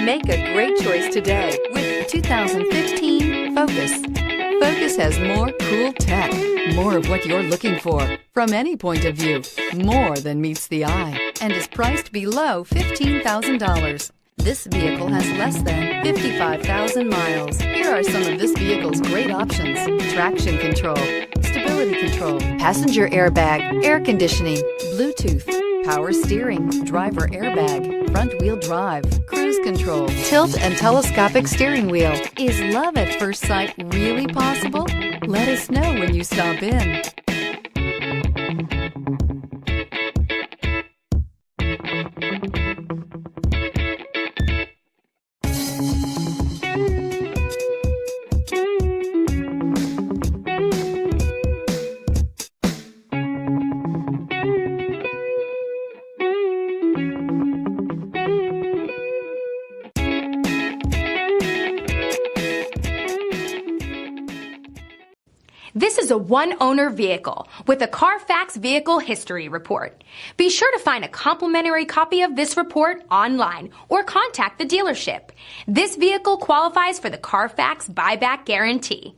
Make a great choice today with 2015 Focus. Focus has more cool tech, more of what you're looking for from any point of view, more than meets the eye, and is priced below $15,000. This vehicle has less than 55,000 miles. Here are some of this vehicle's great options: traction control, stability control, passenger airbag, air conditioning, Bluetooth, power steering, driver airbag, front wheel drive, cruise control, tilt and telescopic steering wheel. Is love at first sight really possible? Let us know when you stop in. This is a one-owner vehicle with a Carfax Vehicle History Report. Be sure to find a complimentary copy of this report online or contact the dealership. This vehicle qualifies for the Carfax Buyback Guarantee.